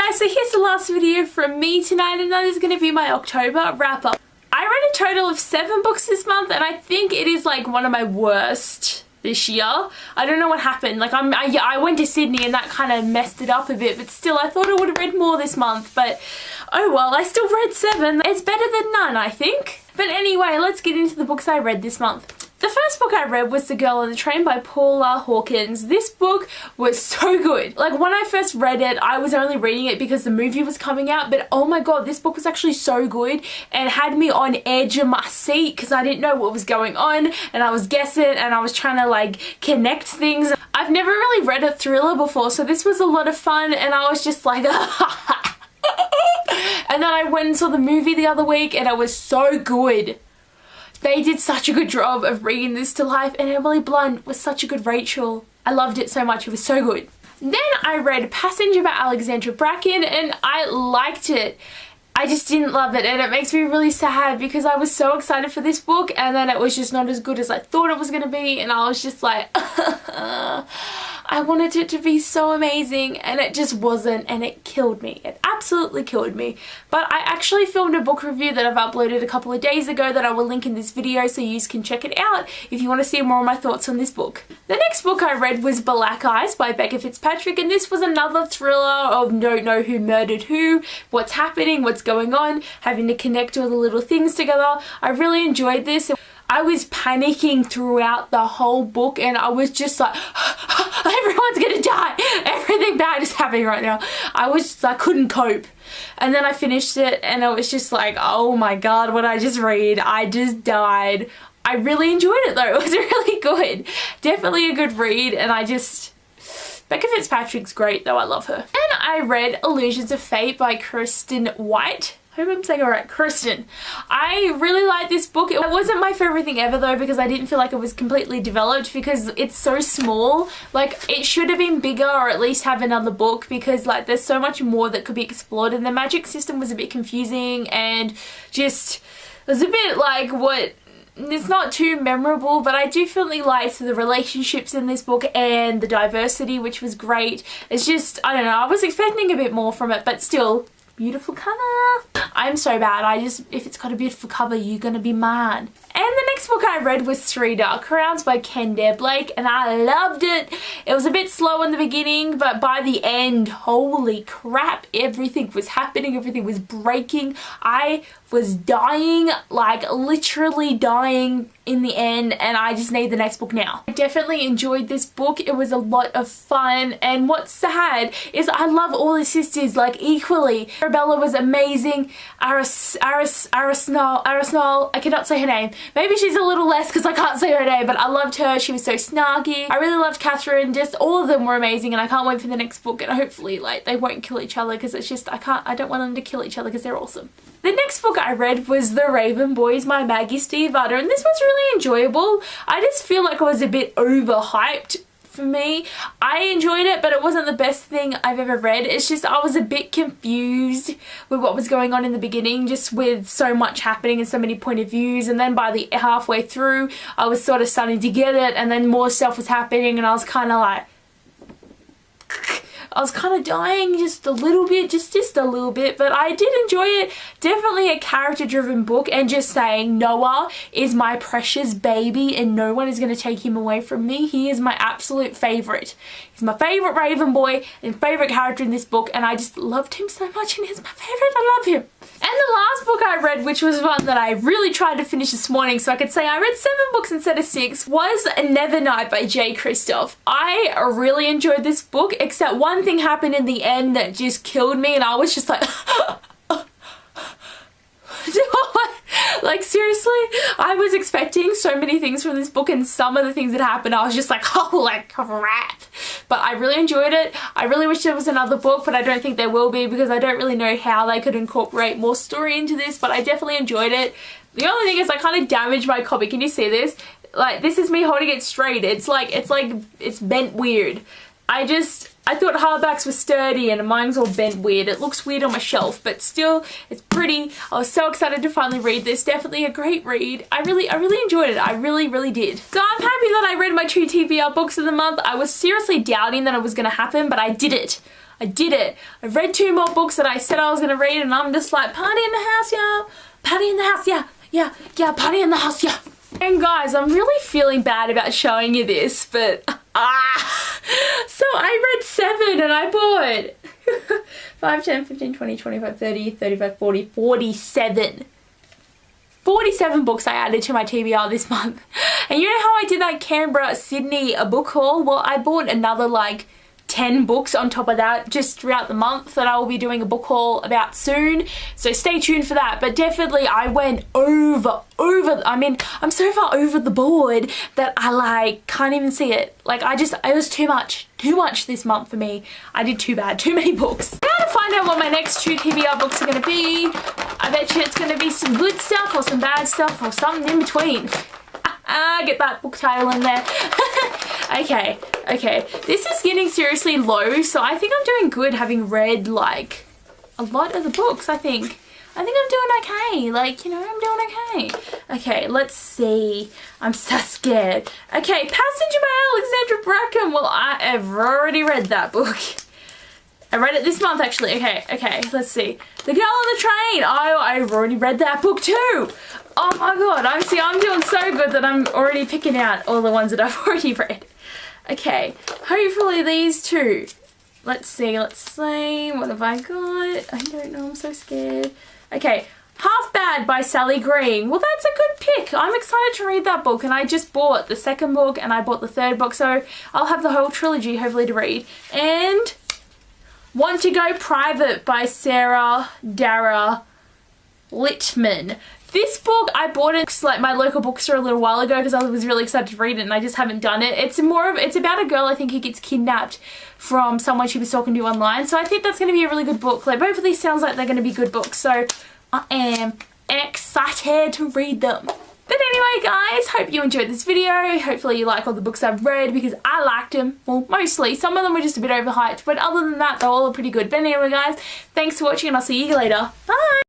guys, so here's the last video from me tonight, and that is going to be my October wrap up. I read a total of 7 books this month, and I think it is like one of my worst this year. I don't know what happened. Like I went to Sydney and that kind of messed it up a bit, but still I thought I would have read more this month, but oh well, I still read 7. It's better than none, I think. But anyway, let's get into the books I read this month. The first book I read was The Girl on the Train by Paula Hawkins. This book was so good. Like, when I first read it, I was only reading it because the movie was coming out, but oh my god, this book was actually so good and had me on edge of my seat because I didn't know what was going on and I was guessing and I was trying to like connect things. I've never really read a thriller before, so this was a lot of fun and I was just like and then I went and saw the movie the other week and it was so good. They did such a good job of bringing this to life, and Emily Blunt was such a good Rachel. I loved it so much, it was so good. Then I read Passenger by Alexandra Bracken and I liked it. I just didn't love it and it makes me really sad because I was so excited for this book and then it was just not as good as I thought it was going to be, and I was just like I wanted it to be so amazing and it just wasn't, and it killed me. It absolutely killed me. But I actually filmed a book review that I've uploaded a couple of days ago that I will link in this video so you can check it out if you want to see more of my thoughts on this book. The next book I read was Black Eyes by Becca Fitzpatrick, and this was another thriller of don't know who murdered who, what's happening, what's going on, having to connect all the little things together. I really enjoyed this. I was panicking throughout the whole book and I was just like everyone's gonna die, everything bad is happening right now. I couldn't cope, and then I finished it and I was just like, oh my god, what I just read, I just died. I really enjoyed it though, it was really good, definitely a good read, and Becca Fitzpatrick's great though, I love her. And I read Illusions of Fate by Kristen White. I hope I'm saying it right, Kristen. I really like this book. It wasn't my favorite thing ever though because I didn't feel like it was completely developed because it's so small. Like, it should have been bigger or at least have another book because like there's so much more that could be explored, and the magic system was a bit confusing and just it was a bit like it's not too memorable, but I definitely liked the relationships in this book and the diversity, which was great. It's just, I don't know, I was expecting a bit more from it, but still, beautiful cover. I'm so bad. If it's got a beautiful cover, you're gonna be mine. And the next book I read was Three Dark Crowns by Kendare Blake, and I loved it. It was a bit slow in the beginning, but by the end, holy crap, everything was happening, everything was breaking. I was dying, like literally dying in the end, and I just need the next book now. I definitely enjoyed this book. It was a lot of fun, and what's sad is I love all the sisters like equally. Arabella was amazing. Arsenal, I cannot say her name. Maybe she's a little less because I can't say her name, but I loved her. She was so snarky. I really loved Catherine. Just all of them were amazing, and I can't wait for the next book, and hopefully like they won't kill each other because it's just I don't want them to kill each other because they're awesome. The next book I read was The Raven Boys by Maggie Stiefvater, and this was really enjoyable. I just feel like it was a bit overhyped for me. I enjoyed it, but it wasn't the best thing I've ever read. It's just I was a bit confused with what was going on in the beginning, just with so much happening and so many point of views, and then by the halfway through I was sort of starting to get it, and then more stuff was happening and I was kind of like I was kind of dying just a little bit, just a little bit, but I did enjoy it. Definitely a character-driven book, and just saying Noah is my precious baby and no one is going to take him away from me. He is my absolute favourite. He's my favourite Raven boy and favourite character in this book, and I just loved him so much, and he's my favourite. I love him. And the last book I read, which was one that I really tried to finish this morning so I could say I read 7 books instead of 6, was Nevernight by J. Kristoff. I really enjoyed this book, except one thing happened in the end that just killed me, and I was just like like seriously, I was expecting so many things from this book, and some of the things that happened I was just like, holy crap. But I really enjoyed it. I really wish there was another book, but I don't think there will be because I don't really know how they could incorporate more story into this, but I definitely enjoyed it. The only thing is I kind of damaged my copy. Can you see this? Like, this is me holding it straight. It's bent weird. I thought hardbacks were sturdy and mine's all bent weird. It looks weird on my shelf, but still, it's pretty. I was so excited to finally read this. Definitely a great read. I really enjoyed it. I really did. So I'm happy that I read my 2 TBR books of the month. I was seriously doubting that it was going to happen, but I did it. I did it. I've read 2 more books that I said I was going to read, and I'm just like, party in the house, yeah. Party in the house, yeah. Yeah, party in the house, yeah. And guys, I'm really feeling bad about showing you this, but so I read 7 and I bought 5, 10, 15, 20, 25, 30, 35, 40, 47. 47 books I added to my TBR this month. And you know how I did that Canberra, Sydney book haul? Well, I bought another like 10 books on top of that just throughout the month that I will be doing a book haul about soon. So stay tuned for that. But definitely I went over, I mean, I'm so far over the board that I like can't even see it. Like it was too much this month for me. I did too bad, too many books. I gotta find out what my next 2 TBR books are gonna be. I bet you it's gonna be some good stuff or some bad stuff or something in between. Get that book title in there. Okay. This is getting seriously low, so I think I'm doing good having read like a lot of the books, I think I'm doing okay. Like, you know, I'm doing okay. Okay, let's see. I'm so scared. Okay, Passenger by Alexandra Brackham. Well, I have already read that book. I read it this month actually. Okay, let's see. The Girl on the Train. I've already read that book too. Oh my god, I'm doing so good that I'm already picking out all the ones that I've already read. Okay, hopefully these 2. Let's see, what have I got? I don't know, I'm so scared. Okay, Half Bad by Sally Green. Well, that's a good pick. I'm excited to read that book, and I just bought the 2nd book and I bought the 3rd book, so I'll have the whole trilogy hopefully to read. And Want to Go Private by Sarah Dara Littman. This book, I bought it like my local bookstore a little while ago because I was really excited to read it and I just haven't done it. It's about a girl, I think, who gets kidnapped from someone she was talking to online. So I think that's going to be a really good book. Like, both of these sounds like they're going to be good books. So I am excited to read them. But anyway, guys, hope you enjoyed this video. Hopefully you like all the books I've read because I liked them. Well, mostly. Some of them were just a bit overhyped. But other than that, they're all pretty good. But anyway, guys, thanks for watching and I'll see you later. Bye!